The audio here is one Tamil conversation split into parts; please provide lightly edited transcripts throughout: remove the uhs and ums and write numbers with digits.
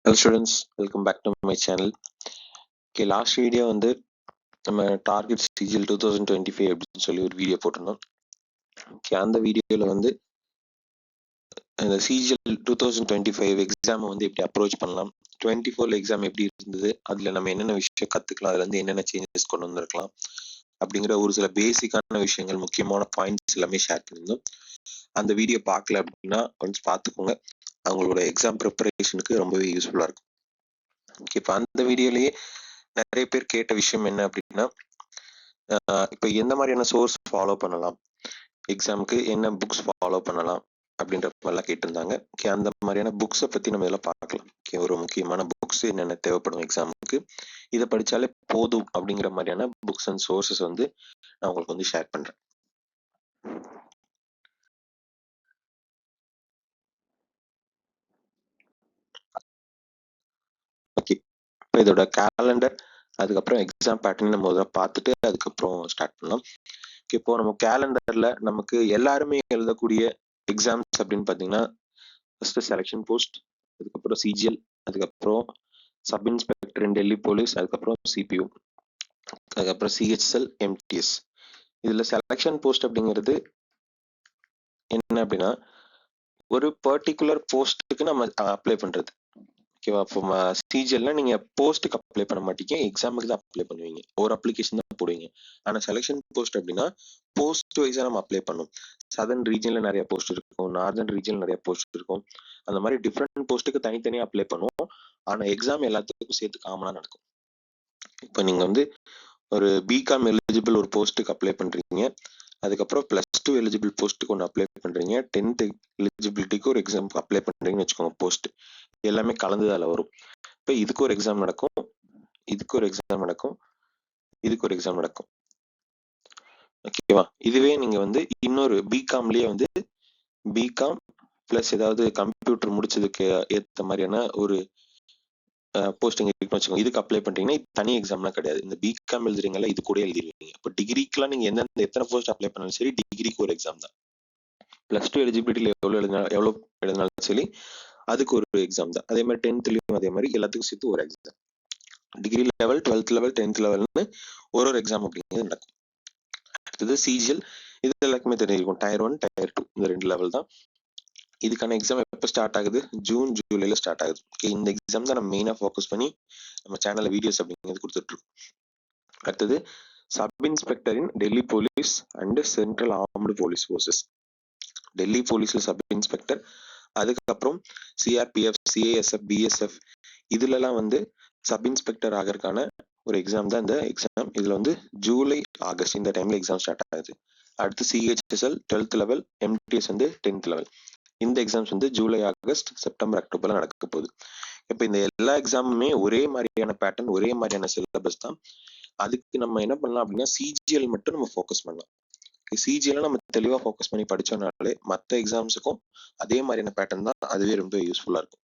Hello students, welcome back to my channel. Okay, last video வந்து நம்ம டார்கெட் சிஜிஎல் 2025 அப்படின்னு சொல்லி ஒரு வீடியோ போட்டிருந்தோம். ஓகே, அந்த வீடியோல வந்து அந்த சிஜிஎல் 2025 எக்ஸாம் வந்து எப்படி அப்ரோச் பண்ணலாம், 24 எக்ஸாம் எப்படி இருந்தது, அதுல நம்ம என்னென்ன விஷயம் கத்துக்கலாம், அதுல இருந்து என்னென்ன சேஞ்சஸ் கொண்டு வந்திருக்கலாம் அப்படிங்கிற ஒரு சில பேசிக்கான விஷயங்கள், முக்கியமான பாயிண்ட்ஸ் எல்லாமே ஷேர் பண்ணியிருந்தோம். அந்த வீடியோ பார்க்கல அப்படின்னா கொஞ்சம் பார்த்துக்கோங்க, அவங்களோட எக்ஸாம் ப்ரிப்பரேஷனுக்கு ரொம்பவே யூஸ்ஃபுல்லா இருக்கும். ஓகே, இப்போ அந்த வீடியோலயே நிறைய பேர் கேட்ட விஷயம் என்ன அப்படின்னா, இப்போ எந்த மாதிரியான சோர்ஸ் ஃபாலோ பண்ணலாம், எக்ஸாமுக்கு என்ன புக்ஸ் ஃபாலோ பண்ணலாம் அப்படின்ற மாதிரிலாம் கேட்டிருந்தாங்க. ஓகே, அந்த மாதிரியான புக்ஸை பற்றி நம்ம இதெல்லாம் பார்க்கலாம். ஓகே, ஒரு முக்கியமான புக்ஸ் என்னென்ன தேவைப்படும் எக்ஸாமுக்கு, இதை படித்தாலே போதும் அப்படிங்கிற மாதிரியான புக்ஸ் அண்ட் சோர்சஸ் வந்து நான் உங்களுக்கு வந்து ஷேர் பண்ணுறேன். ஓகே, இப்போ இதோட கேலண்டர், அதுக்கப்புறம் எக்ஸாம் பேட்டர்ன் நம்ம முதல்ல பார்த்துட்டு அதுக்கப்புறம் ஸ்டார்ட் பண்ணலாம். இப்போ நம்ம கேலண்டர்ல நமக்கு எல்லாருமே எழுதக்கூடிய எக்ஸாம்ஸ் அப்படின்னு பார்த்தீங்கன்னா, ஃபர்ஸ்ட் செலெக்ஷன் போஸ்ட், அதுக்கப்புறம் சிஜிஎல், அதுக்கப்புறம் சப் இன்ஸ்பெக்டர் இன் டெல்லி போலீஸ், அதுக்கப்புறம் சிபியூ, அதுக்கப்புறம் சிஹெச்எல், எம்டிஎஸ். இதுல செலெக்ஷன் போஸ்ட் அப்படிங்கிறது என்ன அப்படின்னா, ஒரு பர்டிகுலர் போஸ்ட்டுக்கு நம்ம அப்ளை பண்றது. ஓகேவா? இப்போ சிஜிஎல்ல நீங்க போஸ்ட்டுக்கு அப்ளை பண்ண மாட்டீங்க, எக்ஸாமுக்கு தான் அப்ளை பண்ணுவீங்க, ஒரு அப்ளிகேஷன் தான் போடுவீங்க. ஆனா செலெக்ஷன் போஸ்ட் அப்படின்னா போஸ்ட் வைஸா நம்ம அப்ளை பண்ணும். சதர்ன் ரீஜன்ல நிறைய போஸ்ட் இருக்கும், நார்தர்ன் ரீஜன்ல நிறைய போஸ்ட் இருக்கும். அந்த மாதிரி டிஃப்ரெண்ட் போஸ்ட்டுக்கு தனித்தனியா அப்ளை பண்ணுவோம். ஆனா எக்ஸாம் எல்லாத்துக்கும் சேர்த்து காமனா நடக்கும். இப்போ நீங்க வந்து ஒரு பிகாம் எலிஜிபிள் ஒரு போஸ்ட்டுக்கு அப்ளை பண்றீங்க, அதுக்கப்புறம் +2 எலிஜிபிள் போஸ்ட்டுக்கு ஒன்று அப்ளை பண்றீங்க, 10th எலிஜிபிலிட்டிக்கு ஒரு எக்ஸாமுக்கு அப்ளை பண்றீங்கன்னு வச்சுக்கோங்க. போஸ்ட் எல்லாமே கலந்து அதில் வரும். இப்போ இதுக்கு ஒரு எக்ஸாம் நடக்கும், இதுக்கு ஒரு எக்ஸாம் நடக்கும், இதுக்கு ஒரு எக்ஸாம் நடக்கும். ஓகேவா? இதுவே நீங்க வந்து இன்னொரு பிகாம்லயே வந்து பிகாம் பிளஸ் ஏதாவது கம்ப்யூட்டர் முடிச்சதுக்கு ஏற்ற மாதிரியான ஒரு போஸ்டிங் இருக்குன்னு வச்சுக்கோங்க, இதுக்கு அப்ளை பண்றீங்கன்னா தனி எக்ஸாம்லாம் கிடையாது. இந்த பிகாம் எழுதுறீங்கல்ல, இது கூட எழுதிருவீங்க. இப்போ டிகிரிக்குலாம் நீங்க எத்தனை போஸ்ட் அப்ளை பண்ணாலும் சரி, டிகிரிக்கு ஒரு எக்ஸாம் தான். +2 எலிஜிபிலிட்டியில் எவ்வளோ எழுதினாலும் சரி, அதுக்கு ஒரு எக்ஸாம் தான். அதே மாதிரி 10th அதே மாதிரி எல்லாத்துக்கும் சேர்த்து ஒரு exam. Degree level, 12th level, 10th லெவல்னு ஒரு எக்ஸாம் அப்படிங்கிறது நடக்கும். அடுத்தது சிஜிஎல், இது எல்லாருக்குமே தெரிஞ்சிருக்கும். Tier 1, Tier 2 இந்த 2 லெவல் தான். இதுக்கான எக்ஸாம் எப்போ ஸ்டார்ட் ஆகுது? ஜூன், ஜூலைல ஸ்டார்ட் ஆகுது. இந்த எக்ஸாம் தான் நம்ம மெயினாக ஃபோக்கஸ் பண்ணி நம்ம சேனல்ல வீடியோஸ் அப்படிங்கிறது கொடுத்துட்டு இருக்கோம். அடுத்தது sub inspector in Delhi police and central armed police forces. Delhi போலீஸ்ல சப் இன்ஸ்பெக்டர், அதுக்கப்புறம் சிஆர்பிஎஃப், சிஏஎஸ்எஃப், பிஎஸ்எஃப், இதுலலாம் வந்து சப் இன்ஸ்பெக்டர் ஆகிறதுக்கான ஒரு எக்ஸாம் தான் இந்த எக்ஸாம். இதுல வந்து ஜூலை, ஆகஸ்ட் இந்த டைம்ல எக்ஸாம் ஸ்டார்ட் ஆகுது. அடுத்து சிஹெச்எஸ்எல் 12th லெவல், எம்டிஎஸ் வந்து 10th லெவல். இந்த எக்ஸாம்ஸ் வந்து ஜூலை, ஆகஸ்ட், செப்டம்பர், அக்டோபர்ல நடக்க போகுது. இப்போ இந்த எல்லா எக்ஸாமுமே ஒரே மாதிரியான பேட்டர்ன், ஒரே மாதிரியான சிலபஸ் தான். அதுக்கு நம்ம என்ன பண்ணலாம் அப்படின்னா, சிஜிஎல் மட்டும் நம்ம ஃபோக்கஸ் பண்ணலாம். சிஜிஎல் நம்ம தெளிவா ஃபோக்கஸ் பண்ணி படிச்சோம்னாலே மற்ற எக்ஸாம்ஸுக்கும் அதே மாதிரியான பேட்டர்ன் தான், அதுவே ரொம்ப யூஸ்ஃபுல்லா இருக்கும்.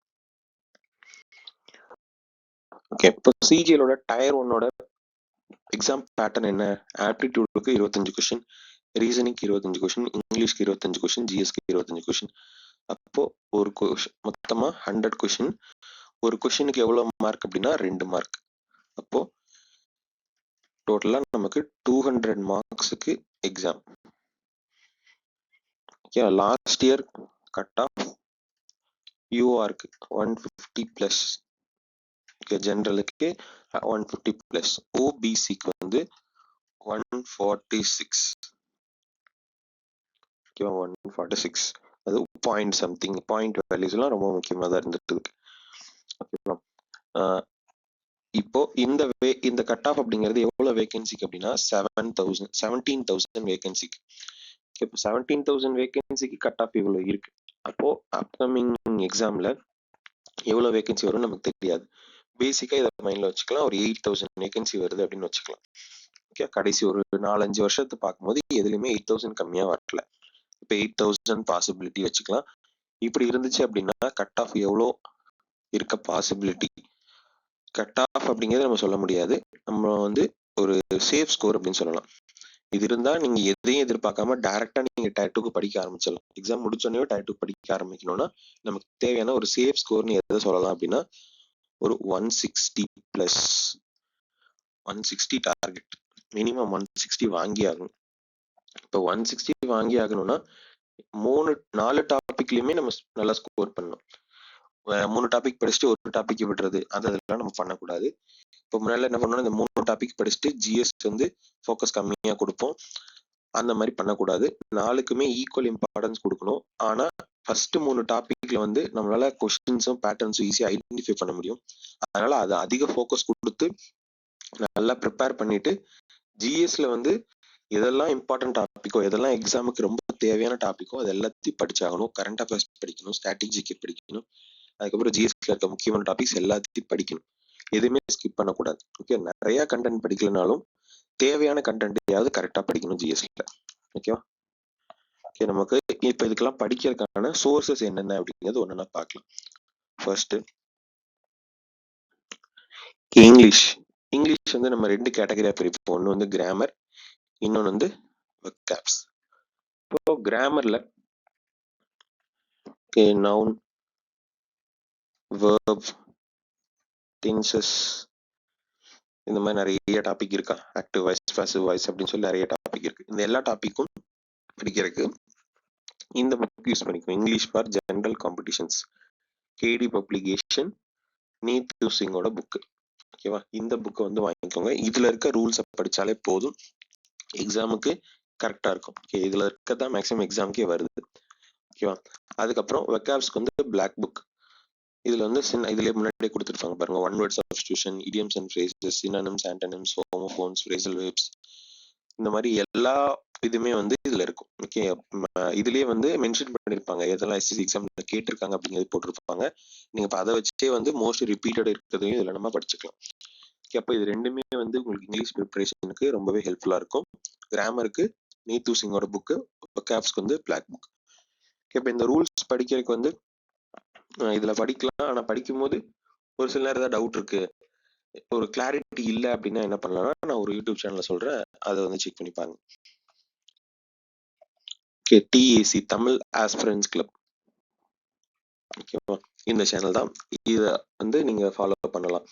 ஓகே, இப்போ சிஜிஎலோட Tier 1ஓட எக்ஸாம் பேட்டர்ன் என்ன? ஆப்டிடியூடுக்கு 25 கொஸ்டின், ரீசனிங்க்கு 25 கொஸ்டின், இங்கிலீஷ்க்கு 25 கொஸ்டின், ஜிஎஸ்க்கு 25 கொஸ்டின். அப்போ ஒரு மொத்தமா 100 கொஸ்டின். ஒரு கொஸ்டினுக்கு எவ்வளவு மார்க் அப்படின்னா 2 மார்க். அப்போ டோட்டலா நமக்கு 200 மார்க்ஸுக்கு exam. Okay, last year cut off யூஆருக்கு 150+, ஜெனரலுக்கு 150+, ஓபிசிக்கு வந்து 146. ஓகேவா? 146. அது பாயிண்ட் சம்திங், பாயிண்ட் வேல்யூஸ் எல்லாம் ரொம்ப முக்கியமாக தான் இருந்துட்டு இருக்கு. ஓகேவா? இப்போ இந்த கட் ஆஃப் அப்படிங்கிறது எவ்வளவு வேகன்சிக்கு அப்படின்னா 17,000 வேகன்சிக்கு. இப்போ 17,000 வேகன்சிக்கு கட் ஆஃப் இவ்வளவு இருக்கு. அப்போ அப்கமிங் எக்ஸாம்ல எவ்வளவு வேகன்சி வரும் நமக்கு தெரியாது. பேசிக்கா இதை மைண்ட்ல வச்சுக்கலாம். ஒரு 8,000 வேகன்சி வருது அப்படின்னு வச்சுக்கலாம். ஓகே, கடைசி ஒரு 4-5 வருஷத்தை பார்க்கும்போது எதுலையுமே 8,000 கம்மியா வரல. இப்போ 8,000 பாசிபிலிட்டி வச்சுக்கலாம். இப்படி இருந்துச்சு அப்படின்னா கட் ஆஃப் எவ்வளோ இருக்க பாசிபிலிட்டி? கட் ஆஃப் அப்படிங்கிறது நம்ம சொல்ல முடியாது, நம்ம வந்து ஒரு சேஃப் ஸ்கோர் அப்படின்னு சொல்லலாம். இது இருந்தா நீங்க எதையும் எதிர்பார்க்காம டைரக்டா நீங்க Tier 2க்கு படிக்க ஆரம்பிச்சிடலாம். எக்ஸாம் முடிச்சோடனே Tier 2 படிக்க ஆரம்பிக்கணும்னா நமக்கு தேவையான ஒரு சேஃப் ஸ்கோர்னு எதை சொல்லலாம் அப்படின்னா ஒரு 160 பிளஸ் 160 டார்கெட், மினிமம் 160 வாங்கி ஆகணும். இப்போ 160 வாங்கி ஆகணும்னா 4 டாபிக்லயுமே நம்ம நல்லா ஸ்கோர் பண்ணணும். 3 டாபிக் படிச்சுட்டு ஒரு டாபிக் விடுறது அதெல்லாம் நம்ம பண்ணக்கூடாது. இப்போ முன்னாடி என்ன பண்ணணும், இந்த 3 டாபிக் படிச்சுட்டு ஜிஎஸ் வந்து ஃபோக்கஸ் கம்மியா கொடுப்போம். அந்த மாதிரி பண்ணக்கூடாது. 4க்குமே ஈக்குவல் இம்பார்ட்டன்ஸ் கொடுக்கணும். ஆனா ஃபர்ஸ்ட் 3 டாபிக்ல வந்து நம்மளால கொஸ்டின்ஸும் பேட்டர்ன்ஸும் ஈஸியா ஐடென்டிஃபை பண்ண முடியும். அதனால அதை அதிக ஃபோக்கஸ் கொடுத்து நல்லா ப்ரிப்பேர் பண்ணிட்டு ஜிஎஸ்ல வந்து எதெல்லாம் இம்பார்ட்டன்ட் டாபிக்கோ, எதெல்லாம் எக்ஸாமுக்கு ரொம்ப தேவையான டாபிக்கோ அது எல்லாத்தையும் படிச்சாகணும். கரண்ட் அஃபேர்ஸ் படிக்கணும், ஸ்ட்ராட்டஜிக்கு படிக்கணும், அதுக்கப்புறம் ஜிஎஸ்ல இருக்க முக்கியமான டாபிக்ஸ் எல்லாத்தையும் படிக்கணும். எதுவுமே ஸ்கிப் பண்ணக்கூடாது. ஓகே, நிறைய கண்டென்ட் படிக்கலனாலும் தேவையான கண்டென்ட்டையாவது கரெக்டா படிக்கணும் ஜிஎஸ்ல. ஓகேவா? ஓகே, நமக்கு இப்ப இதுக்கெல்லாம் படிக்கிறதுக்கான சோர்சஸ் என்னென்ன அப்படிங்கிறது ஒண்ணுன்னா பார்க்கலாம். First English. இங்கிலீஷ் வந்து நம்ம 2 கேட்டகரியா பிரிப்போம். ஒன்று வந்து கிராமர், இன்னொன்று வந்து வெக்காப்ஸ். இப்போ கிராமர்ல நவுன், வெர்ப், டென்சஸ், இந்த மாதிரி நிறைய டாபிக் இருக்கா. ஆக்டிவ் வாய்ஸ், பாசிவ் வாய்ஸ் அப்படின்னு சொல்லி நிறைய டாபிக் இருக்கு. இந்த எல்லா டாபிக்கும் படிக்கிறதுக்கு இந்த புக் யூஸ் பண்ணிக்கணும். English for general competitions, KD publication, Neetu சிங்கோட புக்கு. ஓகேவா? இந்த புக்கை வந்து வாங்கிக்கோங்க. இதுல இருக்க ரூல்ஸை படிச்சாலே போதும், எக்ஸாமுக்கு கரெக்டா இருக்கும். ஓகே, இதுல இருக்கதான் மேக்ஸிமம் எக்ஸாமுக்கே வருது. ஓகேவா? அதுக்கப்புறம் வெக்காப்ஸ்க்கு வந்து பிளாக் புக். இதுல வந்து இதுலயே முன்னாடியே கொடுத்துருப்பாங்க பாருங்க. One word substitution, idioms and phrases, synonyms, antonyms, homophones, phrasal verbs, இந்த மாதிரி எல்லா இதுமே வந்து இதுல இருக்கும். ஓகே, இதுலயே வந்து மென்ஷன் பண்ணிருப்பாங்க எதெல்லாம் எஸ்எஸ்சி எக்ஸாம்ல கேட்டிருக்காங்க அப்படிங்கிறது போட்டிருப்பாங்க. நீங்க அதை வச்சே வந்து மோஸ்ட் ரிப்பீட்டட் இருக்கிறதையும் இதுல நம்ம படிச்சுக்கலாம். அப்போ இது ரெண்டுமே வந்து உங்களுக்கு இங்கிலீஷ் ப்ரிப்பரேஷனுக்கு ரொம்பவே ஹெல்ப்ஃபுல்லா இருக்கும். கிராமருக்கு நீத்து சிங்கோட புக்கு, வெக்காப்ஸ்க்கு வந்து பிளாக் புக். இப்போ இந்த ரூல்ஸ் படிக்கிறதுக்கு வந்து இதுல படிக்கலாம். ஆனா படிக்கும் போது ஒரு சில நேரம் ஏதாவது டவுட் இருக்கு, ஒரு கிளாரிட்டி இல்லை அப்படின்னா என்ன பண்ணலாம்னா, நான் ஒரு யூடியூப் சேனல்ல சொல்றேன், அதை வந்து செக் பண்ணி பாருங்க. Okay, DAC Tamil aspirants club. ஓகேவா? இந்த சேனல் தான். இதை வந்து நீங்க ஃபாலோ பண்ணலாம்.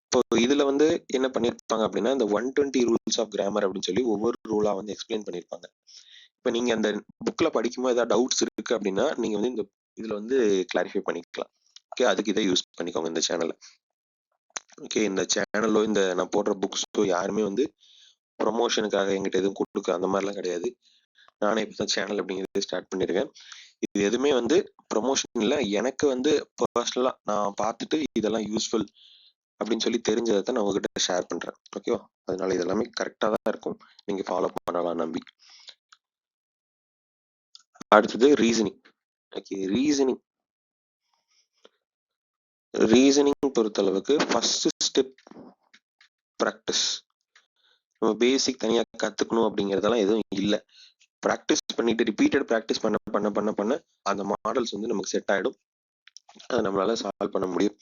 இப்போ இதுல வந்து என்ன பண்ணிருப்பாங்க அப்படின்னா, இந்த 120 ரூல்ஸ் ஆஃப் கிராமர் அப்படின்னு சொல்லி ஒவ்வொரு ரூலா வந்து எக்ஸ்பிளைன் பண்ணிருப்பாங்க. இப்போ நீங்க அந்த புக்ல படிக்கும்போது ஏதாவது டவுட்ஸ் இருக்கு அப்படின்னா நீங்க வந்து இந்த இதுல வந்து கிளாரிஃபை பண்ணிக்கலாம். ஓகே, அதுக்கு இதை யூஸ் பண்ணிக்கோங்க இந்த சேனலை. ஓகே, இந்த சேனலோ இந்த நான் போடுற புக்ஸோ யாருமே வந்து ப்ரொமோஷனுக்காக எங்கிட்ட எதுவும் கொடுக்க அந்த மாதிரிலாம் கிடையாது. நானே இப்போதான் சேனல் அப்படிங்கிறது ஸ்டார்ட் பண்ணிருக்கேன். இது எதுவுமே வந்து ப்ரொமோஷன் இல்லை, எனக்கு வந்து பர்சனலா நான் பார்த்துட்டு இதெல்லாம் யூஸ்ஃபுல் அப்படின்னு சொல்லி தெரிஞ்சதை தான் நான் உங்ககிட்ட ஷேர் பண்றேன். ஓகேவா? அதனால இதெல்லாமே கரெக்டா தான் இருக்கும், நீங்க ஃபாலோ பண்ணலாம் நம்பி. அடுத்தது ரீசனிங். ஓகே, ரீசனிங் பொறுத்தளவுக்கு ஃபர்ஸ்ட் ஸ்டெப் ப்ராக்டிஸ். நம்ம பேசிக் தனியா கத்துக்கணும் அப்படிங்கறதெல்லாம் எதுவும் இல்லை. ப்ராக்டிஸ் பண்ணிட்டு ரிப்பீட்டட் ப்ராக்டிஸ் பண்ண பண்ண பண்ண பண்ண அந்த மாடல்ஸ் வந்து நமக்கு செட் ஆயிடும். அதை நம்மளால சால்வ் பண்ண முடியும்.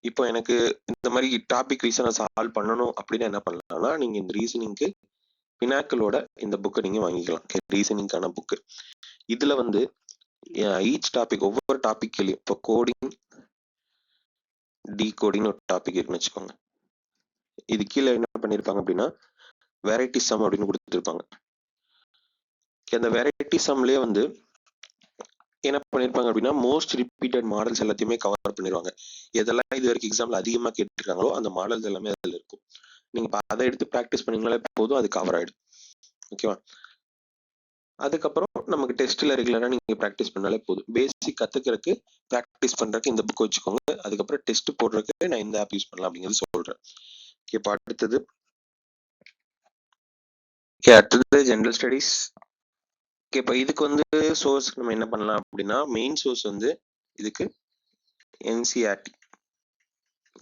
இப்போ எனக்கு இந்த மாதிரி டாபிக் ரீசனை சால்வ் பண்ணணும் அப்படின்னு என்ன பண்ணலாம்னா, நீங்க இந்த ரீசனிங்க்கு பினாக்கிளோட இந்த புக்கை நீங்க வாங்கிக்கலாம். ரீசனிங்கான புக்கு. இதுல வந்து ஈச் டாபிக், ஒவ்வொரு டாபிக்லயும் இப்போ கோடிங், டீகோடிங் ஒரு டாபிக் இருக்குன்னு வச்சுக்கோங்க. இது கீழே என்ன பண்ணிருப்பாங்க அப்படின்னா வெரைட்டி சம் அப்படின்னு கொடுத்துருப்பாங்க. அந்த வெரைட்டி சம்லயே வந்து என்ன பண்ணிருப்பாங்க அப்படின்னா மோஸ்ட் ரிப்பீட்டட் மாடல்ஸ் எல்லாத்தையுமே கவர் பண்ணிடுவாங்க. எதெல்லாம் இது வரைக்கும் எக்ஸாம்ல அதிகமா கேட்டிருக்காங்களோ அந்த மாடல்ஸ் எல்லாமே அதுல இருக்கும். நீங்க அதை எடுத்து ப்ராக்டிஸ் பண்ணீங்கனாலே போதும், அது கவர் ஆயிடும். ஓகேவா? அதுக்கப்புறம் நமக்கு டெஸ்ட்ல ரெகுலரா நீங்க ப்ராக்டிஸ் பண்ணாலே போதும். பேசிக் கத்துக்கிறதுக்கு ப்ராக்டிஸ் பண்றதுக்கு இந்த புக் வச்சுக்கோங்க. அதுக்கப்புறம் டெஸ்ட் போடுறதுக்கு நான் இந்த ஆப் யூஸ் பண்ணலாம் அப்படிங்கிறது சொல்றேன். இப்போ அடுத்தது ஜெனரல் ஸ்டடீஸ். இப்போ இதுக்கு வந்து சோர்ஸ் நம்ம என்ன பண்ணலாம் அப்படின்னா, மெயின் சோர்ஸ் வந்து இதுக்கு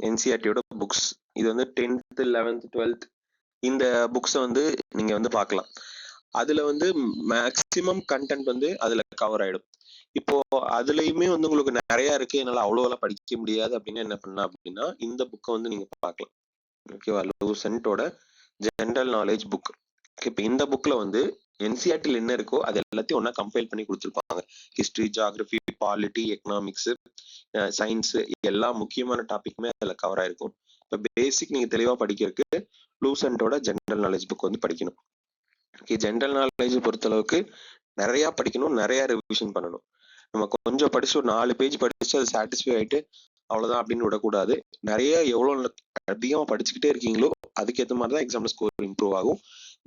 என்சிஆர்டியோட புக்ஸ். இது வந்து 10th 11th 12th இந்த புக்ஸை வந்து நீங்க வந்து பார்க்கலாம். அதுல வந்து மேக்சிமம் கண்டென்ட் வந்து அதுல கவர் ஆயிடும். இப்போ அதுலயுமே வந்து உங்களுக்கு நிறைய இருக்கு, என்னால அவ்வளோலாம் படிக்க முடியாது அப்படின்னு என்ன பண்ணலாம் அப்படின்னா இந்த புக்கை வந்து நீங்க பார்க்கலாம். ஓகேவா? லூசென்ட்டோட ஜெனரல் நாலேஜ் புக். இப்போ இந்த புக்ல வந்து என்சிஆர்டில என்ன இருக்கோ அது எல்லாத்தையும் ஒன்னா கம்பைல் பண்ணி கொடுத்துருப்பாங்க. History, geography, polity, economics, science எல்லா முக்கியமான டாபிக்குமே அதில் கவர் ஆயிருக்கும். இப்போ பேசிக் நீங்கள் தெளிவாக படிக்கிறதுக்கு லூசன்ட்டோட ஜென்ரல் நாலேஜ் புக் வந்து படிக்கணும். ஓகே, ஜென்ரல் நாலேஜ் பொறுத்தளவுக்கு நிறையா படிக்கணும், நிறையா ரிவிஷன் பண்ணணும். நம்ம கொஞ்சம் படிச்சு ஒரு 4 பேஜ் படிச்சு அது சாட்டிஸ்ஃபை ஆகிட்டு அவ்வளோதான் அப்படின்னு விடக்கூடாது. நிறைய எவ்வளோ அதிகமாக படிச்சுக்கிட்டே இருக்கீங்களோ அதுக்கேற்ற மாதிரி தான் எக்ஸாம்ல ஸ்கோர் இம்ப்ரூவ் ஆகும்.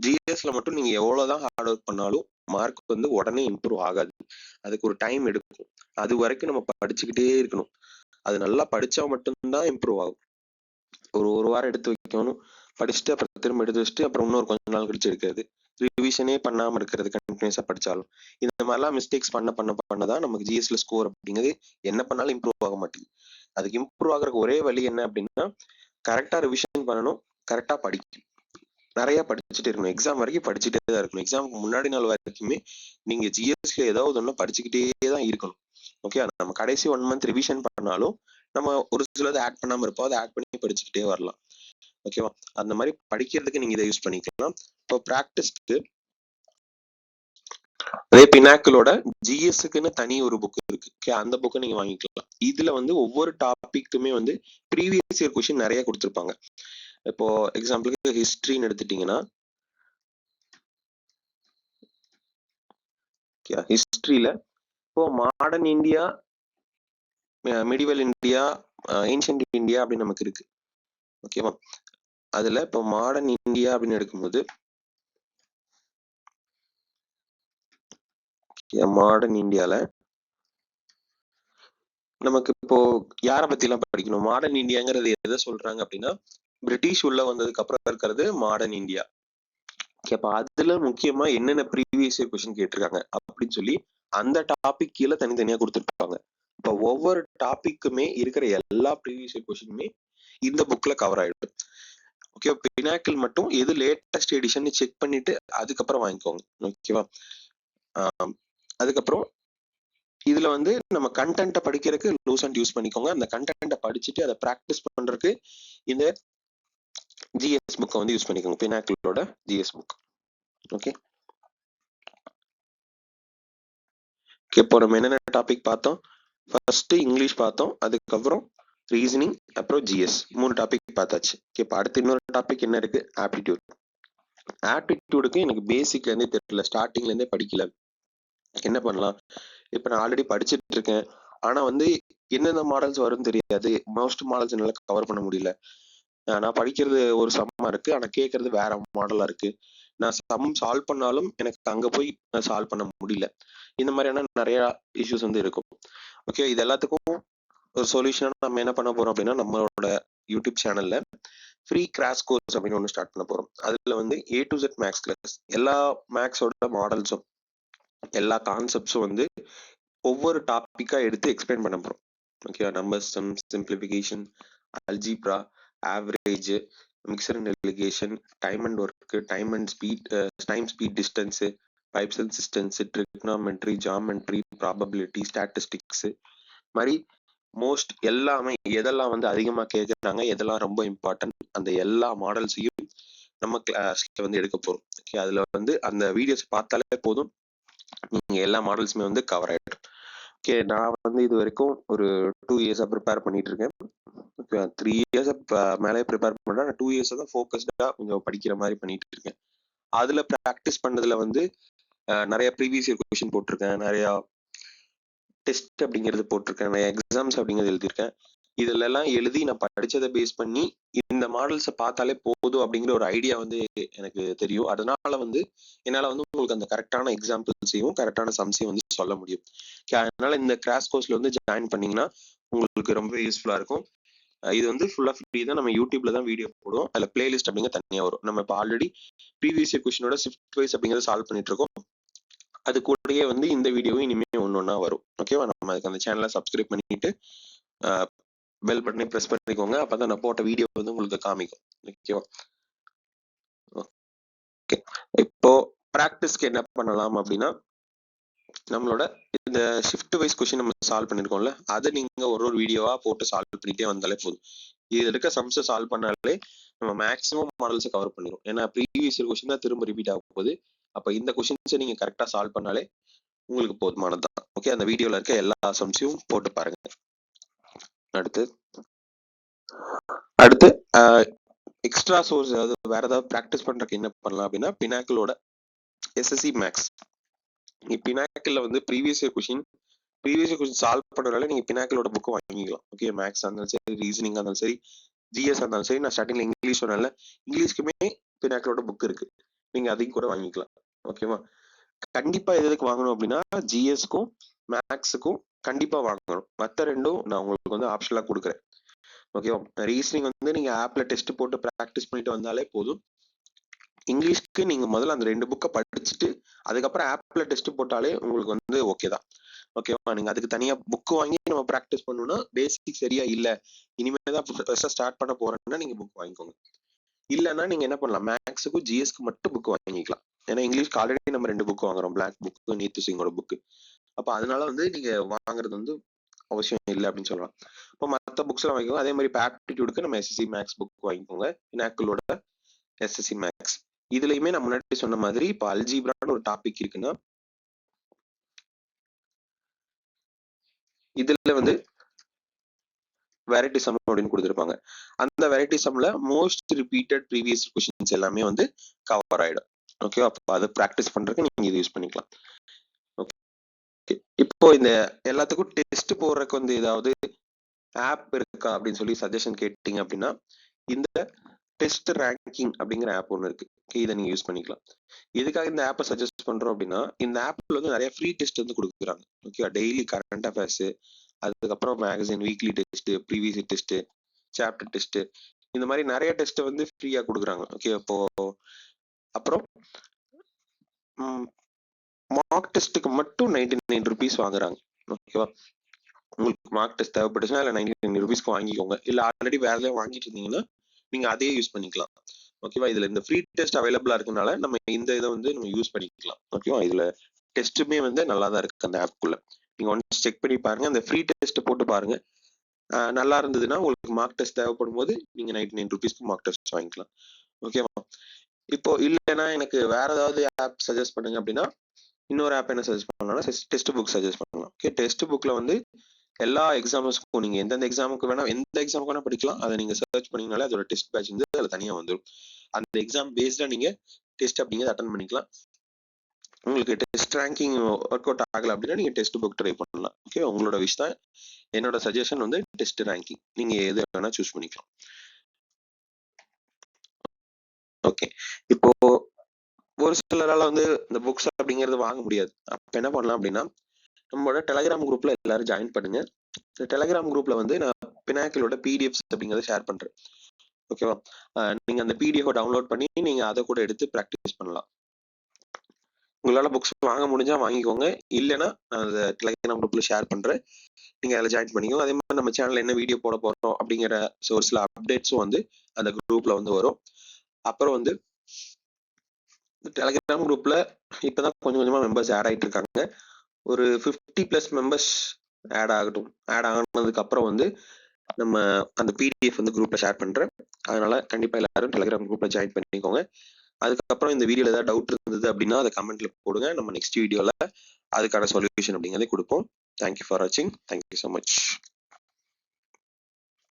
ஜிஎஸ்ல மட்டும் நீங்கள் எவ்வளோதான் ஹார்ட் ஒர்க் பண்ணாலும் மார்க் வந்து உடனே இம்ப்ரூவ் ஆகாது. அதுக்கு ஒரு டைம் எடுக்கும். அது வரைக்கும் நம்ம படிச்சுக்கிட்டே இருக்கணும். அது நல்லா படிச்சா மட்டும்தான் இம்ப்ரூவ் ஆகும். ஒரு வாரம் எடுத்து வைக்கணும், படிச்சுட்டு அப்புறம் திரும்ப எடுத்து வச்சுட்டு அப்புறம் இன்னொரு கொஞ்ச நாள் கழிச்சு எடுக்கிறது, ரிவிஷனே பண்ணாம இருக்கிறது கண்டினியூஸா படிச்சாலும் இந்த மாதிரிலாம் மிஸ்டேக்ஸ் பண்ணதான் நமக்கு ஜிஎஸ்ல ஸ்கோர் அப்படிங்கிறது என்ன பண்ணாலும் இம்ப்ரூவ் ஆக மாட்டேங்குது. அதுக்கு இம்ப்ரூவ் ஆகுறதுக்கு ஒரே வழி என்ன அப்படின்னா கரெக்டா ரிவிஷன் பண்ணணும், கரெக்டா படிக்கணும், நிறைய படிச்சுட்டே இருக்கணும். எக்ஸாம் வரைக்கும் படிச்சுட்டே தான் இருக்கணும். எக்ஸாமுக்கு முன்னாடி நாள் வரைக்குமே நீங்க ஜிஎஸ்ல ஏதாவது ஒன்று படிச்சுக்கிட்டே தான் இருக்கணும். ஓகே, நம்ம கடைசி 1 மந்த் ரிவிஷன் பண்ணாலும் நம்ம ஒரு சிலது ஆட் பண்ணாம இருப்போம், அதை ஆட் பண்ணி படிச்சுக்கிட்டே வரலாம். ஓகேவா, அந்த மாதிரி படிக்கிறதுக்கு நீங்க இதை யூஸ் பண்ணிக்கலாம். இப்போ ப்ராக்டிஸ்க்கு அதே பினாக்கிளோட ஜிஎஸ்க்குன்னு தனி ஒரு புக் இருக்கு. ஓகே, அந்த புக்கை நீங்க வாங்கிக்கலாம். இதுல வந்து ஒவ்வொரு டாபிக்குமே வந்து ப்ரீவியஸ் இயர் கொஸ்டின் நிறைய கொடுத்துருப்பாங்க. இப்போ எக்ஸாம்பிளுக்கு ஹிஸ்டரின்னு எடுத்துட்டீங்கன்னா ஹிஸ்டரியில இப்போ modern India, medieval India, ancient India அப்படின்னு நமக்கு இருக்கு. ஓகேவா, அதுல இப்போ மாடர்ன் இந்தியா அப்படின்னு எடுக்கும்போது மாடர்ன் இந்தியால நமக்கு இப்போ யாரை பத்தி எல்லாம் படிக்கணும்? மாடர்ன் இந்தியாங்கிறது எதை சொல்றாங்க அப்படின்னா பிரிட்டிஷ் உள்ள வந்ததுக்கு அப்புறம் இருக்கிறது மாடர்ன் இந்தியா. அப்ப அதுல முக்கியமா என்னென்ன ப்ரீவியஸ் இயர் கொஸ்டின் கேட்டிருக்காங்க அப்படின்னு சொல்லி அந்த டாபிக் கீழே தனித்தனியா கொடுத்துருப்பாங்க. இப்போ ஒவ்வொரு டாபிக்குமே இருக்கிற எல்லா ப்ரீவியஸ் இயர் கொஸ்டினுமே இந்த புக்ல கவர் ஆயிடும். ஓகே, பினாக்கிள் மட்டும் எது லேட்டஸ்ட் எடிஷன் செக் பண்ணிட்டு அதுக்கப்புறம் வாங்கிக்கோங்க. ஓகேவா, அதுக்கப்புறம் இதுல வந்து நம்ம கண்டென்ட்டை படிக்கிறதுக்கு லூசன்ட் யூஸ் பண்ணிக்கோங்க. அந்த கண்டென்ட்டை படிச்சுட்டு அதை ப்ராக்டிஸ் பண்றதுக்கு இந்த ஜிஎஸ் புக்கை வந்து யூஸ் பண்ணிக்கோங்க, பினாக்கிளோட ஜிஎஸ் புக். ஓகே, இப்போ நம்ம என்னென்ன டாபிக் பார்த்தோம்? ஃபர்ஸ்ட் இங்கிலீஷ் பார்த்தோம், அதுக்கப்புறம் ரீசனிங், அப்புறம் ஜிஎஸ், 3 டாபிக் பார்த்தாச்சு. இப்போ அடுத்து இன்னொரு டாபிக் என்ன இருக்கு? ஆப்டிடியூட். ஆப்டிடியூடுக்கு எனக்கு பேசிக்ல இருந்தே தெரியல, ஸ்டார்டிங்ல இருந்தே படிக்கல, என்ன பண்ணலாம்? இப்போ நான் ஆல்ரெடி படிச்சுட்டு இருக்கேன், ஆனா வந்து என்னென்ன மாடல்ஸ் வரும்னு தெரியாது, மோஸ்ட் மாடல்ஸ் என்னால கவர் பண்ண முடியல. நான் படிக்கிறது ஒரு சம்மா இருக்கு, ஆனா கேட்கறது வேற மாடலா இருக்கு. நான் சம் சால்வ் பண்ணாலும் எனக்கு அங்க போய் நான் சால்வ் பண்ண முடியல. இந்த மாதிரியான நிறைய இஷ்யூஸ் வந்து இருக்கும். ஓகே, இது எல்லாத்துக்கும் ஒரு சொல்யூஷன் நம்ம என்ன பண்ண போறோம் அப்படின்னா நம்மளோட யூடியூப் சேனல்ல ஃப்ரீ கிராஷ் கோர்ஸ் அப்படின்னு ஒன்று ஸ்டார்ட் பண்ண போறோம். அதுல வந்து A to Z maths class, எல்லா மேக்ஸோட மாடல்ஸும் எல்லா கான்செப்ட்ஸும் வந்து ஒவ்வொரு டாபிக்கா எடுத்து எக்ஸ்பிளைன் பண்ண போறோம். Okay, number sum, simplification, algebra, average, mixture and alligation, time and work, time and speed, time speed distance, pipes and cisterns, trigonometry, geometry, probability, statistics மாதிரி மோஸ்ட் எல்லாமே எதெல்லாம் வந்து அதிகமா கேட்கறாங்க, எதெல்லாம் ரொம்ப இம்பார்ட்டன்ட், அந்த எல்லா மாடல்ஸையும் நம்ம கிளாஸ்ல வந்து எடுக்க போறோம். ஓகே, அதுல வந்து அந்த வீடியோஸ் பார்த்தாலே போதும், நீங்க எல்லா மாடல்ஸுமே வந்து கவர் ஆயிடும். ஓகே, நான் வந்து இது வரைக்கும் ஒரு 2 இயர்ஸா ப்ரிப்பேர் பண்ணிட்டு இருக்கேன். ஓகே, 3 இயர்ஸ் மேலே ப்ரிப்பேர் பண்றேன். நான் 2 இயர்ஸ் தான் ஃபோக்கஸ்டா கொஞ்சம் படிக்கிற மாதிரி பண்ணிட்டு இருக்கேன். அதுல ப்ராக்டிஸ் பண்ணதுல வந்து நிறைய ப்ரீவியஸ் இயர் கொஸ்டின் போட்டிருக்கேன், நிறைய டெஸ்ட் அப்படிங்கிறது போட்டிருக்கேன், நிறைய எக்ஸாம்ஸ் அப்படிங்கிறது எழுதியிருக்கேன். இதுல எல்லாம் எழுதி நான் படிச்சதை பேஸ் பண்ணி இந்த மாடல்ஸை பார்த்தாலே போதும் அப்படிங்கிற ஒரு ஐடியா வந்து எனக்கு தெரியும். அதனால வந்து என்னால வந்து உங்களுக்கு அந்த கரெக்டான எக்ஸாம்பிள்ஸையும் கரெக்டான சம்ஸையும் வந்து சொல்ல முடியும். அதனால இந்த கிராஷ் கோர்ஸ்ல வந்து ஜாயின் பண்ணீங்கன்னா உங்களுக்கு ரொம்ப யூஸ்ஃபுல்லா இருக்கும். இது வந்து ஃபுல்லா ஃப்ரீ தான். நம்ம யூடியூப்ல தான் வீடியோ போடுவோம், அதுல பிளேலிஸ்ட் அப்படிங்கிற தனியா வரும். நம்ம இப்போ ஆல்ரெடி ப்ரீவியஸ் இயர் கொஸ்டினோட ஷிஃப்ட் வைஸ் அப்படிங்கிறத சால்வ் பண்ணிட்டு இருக்கோம். அது கூடயே வந்து இந்த வீடியோவும் இனிமே ஒன்னொன்னா வரும். ஓகேவா, நம்ம அதுக்கு அந்த சேனலை சப்ஸ்கிரைப் பண்ணிட்டு பெல் பட்டனை பிரஸ் பண்ணிக்கோங்க, அப்பதான் நான் போட்ட வீடியோ வந்து உங்களுக்கு காமிக்கும். ஓகேவா, ஓகே. இப்போ பிராக்டிஸ்க்கு என்ன பண்ணலாம் அப்படின்னா நம்மளோட இந்த ஷிஃப்ட் வைஸ் கொஸ்டின் நம்ம சால்வ் பண்ணிருக்கோம்ல, அதை நீங்க ஒரு வீடியோவா போட்டு சால்வ் பண்ணிட்டே வந்தாலே போதும். இது இருக்க சம்ஸை சால்வ் பண்ணாலே நம்ம மேக்ஸிமம் மாடல்ஸை கவர் பண்ணிடும். ஏன்னா ப்ரீவியஸ் இயர் கொஸ்டின் தான் திரும்ப ரிப்பீட் ஆக போகுது. அப்ப இந்த கொஸ்டின்ஸை நீங்க கரெக்டா சால்வ் பண்ணாலே உங்களுக்கு போதுமானதுதான். ஓகே, அந்த வீடியோல இருக்க எல்லா சம்ஸையும் போட்டு பாருங்க. அடுத்து அடுத்து எக்ஸ்ட்ரா சோர்ஸ் ஏதாவது வேற ஏதாவது ப்ராக்டிஸ் பண்றதுக்கு என்ன பண்ணலாம் அப்படின்னா பினாக்கிளோட எஸ்எஸ்சி மேக்ஸ். நீ பினாக்கிள்ல வந்து ப்ரீவியஸ் இயர் கொஸ்டின் சால்வ் பண்றதால நீங்க பினாக்கிளோட புக்கு வாங்கிக்கலாம். ஓகே, மேக்ஸ் இருந்தாலும் சரி, ரீசனிங் இருந்தாலும் சரி, ஜிஎஸ் இருந்தாலும் சரி. நான் ஸ்டார்டிங்ல இங்கிலீஷ் சொன்னால இங்கிலீஷ்க்குமே பினாக்கிளோட புக் இருக்கு, நீங்க அதையும் கூட வாங்கிக்கலாம். ஓகேவா? கண்டிப்பா எதுக்கு வாங்கணும் அப்படின்னா ஜிஎஸ்க்கும் மேக்ஸுக்கும் கண்டிப்பா வாங்கணும். மற்ற ரெண்டும் நான் உங்களுக்கு வந்து ஆப்ஷனலா கொடுக்குறேன். ஓகேவா? ரீசனிங் வந்து நீங்க ஆப்ல டெஸ்ட் போட்டு ப்ராக்டிஸ் பண்ணிட்டு வந்தாலே போதும். இங்கிலீஷ்க்கு நீங்க முதல்ல அந்த 2 புக்கை படிச்சுட்டு அதுக்கப்புறம் ஆப்ல டெஸ்ட் போட்டாலே உங்களுக்கு வந்து ஓகே தான். ஓகேவா? நீங்க அதுக்கு தனியா புக் வாங்கி நம்ம ப்ராக்டிஸ் பண்ணணும்னா பேசிக் சரியா இல்ல, இனிமேல் தான் ஸ்டார்ட் பண்ண போறேன்னா நீங்க புக் வாங்கிக்கோங்க. இல்லைன்னா நீங்க என்ன பண்ணலாம், மேக்ஸுக்கும் ஜிஎஸ்க்கு மட்டும் புக் வாங்கிக்கலாம். ஏன்னா இங்கிலீஷ்க்கு ஆல்ரெடி நம்ம 2 புக் வாங்குறோம், பிளாக் புக்கு, நீத்து சிங்கோட புக்கு. அப்ப அதனால வந்து நீங்க வாங்குறது வந்து அவசியம் இல்லை அப்படின்னு சொல்லலாம். இப்போ மற்ற புக்ஸ் எல்லாம் வாங்கிக்கோங்க. அதே மாதிரி ஆப்டிடியூடுக்கு நம்ம எஸ்எஸ்சி மேக்ஸ் புக் வாங்கிக்கோங்க, பினாக்கிளோட எஸ்எஸ்சி மேக்ஸ். இதுலயுமே நான் முன்னாடி சொன்ன மாதிரி இப்போ அல்ஜீப்ரான்னு ஒரு டாபிக் இருக்குன்னா இதுல வந்து வெரைட்டி சம் அப்படின்னு கொடுத்துருப்பாங்க. அந்த வெரைட்டி சம்ல மோஸ்ட் ரிப்பீட்டட் ப்ரீவியஸ் கொஸ்டின்ஸ் எல்லாமே வந்து கவர் ஆயிடும். ஓகே, அப்போ அதை ப்ராக்டிஸ் பண்றதுக்கு நீங்க இது யூஸ் பண்ணிக்கலாம். ஓகே, இப்போ இந்த எல்லாத்துக்கும் டெஸ்ட் போடுறதுக்கு வந்து ஏதாவது ஆப் இருக்கா அப்படின்னு சொல்லி சஜஷன் கேட்டீங்க அப்படின்னா இந்த டெஸ்ட் ரேங்கிங் அப்படிங்கிற ஆப் ஒன்று இருக்கு. இதை நீங்க யூஸ் பண்ணிக்கலாம். எதுக்காக இந்த ஆப்பை சஜஸ்ட் பண்றோம் அப்படின்னா இந்த ஆப்ல வந்து நிறைய ஃப்ரீ டெஸ்ட் வந்து கொடுக்குறாங்க. ஓகே, டெய்லி கரண்ட் அஃபேர்ஸ், அதுக்கப்புறம் magazine weekly test, previous test, chapter test, இந்த மாதிரி நிறைய டெஸ்ட் வந்து ஃப்ரீயா கொடுக்குறாங்க. ஓகே, அப்போ அப்புறம் மார்க் டெஸ்ட்டுக்கு மட்டும் 99 ருபீஸ் வாங்குறாங்க. ஓகேவா? உங்களுக்கு மார்க் டெஸ்ட் தேவைப்பட்டுச்சுன்னா இல்லை 99 ருபீஸ்க்கு வாங்கிக்கோங்க. இல்லை ஆல்ரெடி வேற எதாவது வாங்கிட்டு இருந்தீங்கன்னா நீங்க அதையே யூஸ் பண்ணிக்கலாம். ஓகேவா? இதுல இந்த ஃப்ரீ டெஸ்ட் அவைலபிளா இருக்கனால நம்ம இந்த இதை வந்து நம்ம யூஸ் பண்ணிக்கலாம். ஓகேவா? இதுல டெஸ்ட்டுமே வந்து நல்லா தான் இருக்கு அந்த ஆப்குள்ள. நீங்க ஒன்ஸ் செக் பண்ணி பாருங்க, அந்த ஃப்ரீ டெஸ்ட் போட்டு பாருங்க. நல்லா இருந்ததுன்னா உங்களுக்கு மார்க் டெஸ்ட் தேவைப்படும் போது நீங்க 99 ருபீஸ்க்கு மார்க் டெஸ்ட் வாங்கிக்கலாம். ஓகேவா? இப்போ இல்லைன்னா எனக்கு வேற ஏதாவது ஆப் சஜஸ்ட் பண்ணுங்க அப்படின்னா இன்னொரு ஆப் என்ன சஜஸ்ட் பண்ணலாம்னா டெஸ்ட் புக் சஜஸ்ட் பண்ணலாம். ஓகே, டெஸ்ட் புக்ல வந்து எல்லா எக்ஸாம்ஸ்க்கும் நீங்க எந்தெந்த எக்ஸாமுக்கு வேணா எந்த எக்ஸாமுக்கு வேணா படிக்கலாம். அதை நீங்க சர்ச் பண்ணீங்கனாலே அதோட டெஸ்ட் பேட்ச் வந்து அதுல தனியா வந்துடும். அந்த எக்ஸாம் பேஸ்டா நீங்க டெஸ்ட் அப்படிங்கிறத அட்டன் பண்ணிக்கலாம். உங்களுக்கு டெஸ்ட் ரேங்கிங் ஒர்க் அவுட் ஆகல அப்படின்னா நீங்க டெஸ்ட் புக் ட்ரை பண்ணலாம். ஓகே, உங்களோட விஷ் தான். என்னோட சஜஷன் வந்து டெஸ்ட் ரேங்கிங், நீங்க எது வேணா சூஸ் பண்ணிக்கலாம். ஓகே, இப்போ ஒரு சிலரால வந்து இந்த புக்ஸ் அப்படிங்கிறது வாங்க முடியாது. அப்ப என்ன பண்ணலாம் அப்படின்னா நம்மளோட டெலிகிராம் குரூப்ல எல்லாரும் ஜாயின் பண்ணுங்க. இந்த டெலிகிராம் குரூப்ல வந்து நான் பினாக்கிளோட பிடிஎஃப்ஸ் அப்படிங்கறத ஷேர் பண்றேன். ஓகேவா? நீங்க அந்த பிடிஎஃப் டவுன்லோட் பண்ணி நீங்க அதை கூட எடுத்து ப்ராக்டிஸ் பண்ணலாம். உங்களால புக்ஸ் வாங்க முடிஞ்சா வாங்கிக்கோங்க, இல்லைன்னா நான் அந்த டெலிகிராம் குரூப்ல ஷேர் பண்றேன், நீங்க அதில் ஜாயின் பண்ணிக்கோங்க. அதே மாதிரி நம்ம சேனல்ல என்ன வீடியோ போட போறோம் அப்படிங்கிற சோர்ஸ்ல அப்டேட்ஸும் வந்து அந்த குரூப்ல வந்து வரும். அப்புறம் வந்து டெலிகிராம் குரூப்ல இப்பதான் கொஞ்சம் கொஞ்சமா மெம்பர்ஸ் ஆட் ஆயிட்டு இருக்காங்க. ஒரு 50+ மெம்பர்ஸ் ஆட் ஆனதுக்கு அப்புறம் வந்து நம்ம அந்த பிடிஎஃப் வந்து குரூப்ல ஷேர் பண்றேன். அதனால கண்டிப்பா எல்லாரும் டெலிகிராம் குரூப்ல ஜாயின் பண்ணிக்கோங்க. அதுக்கப்புறம் இந்த வீடியோல ஏதாவது டவுட் இருந்தது அப்படின்னா அதை கமெண்ட்ல போடுங்க. நம்ம நெக்ஸ்ட் வீடியோல அதுக்கான சொல்யூஷன் அப்படிங்கிறதே கொடுப்போம். தேங்க்யூ ஃபார் வாட்சிங். Thank you so much.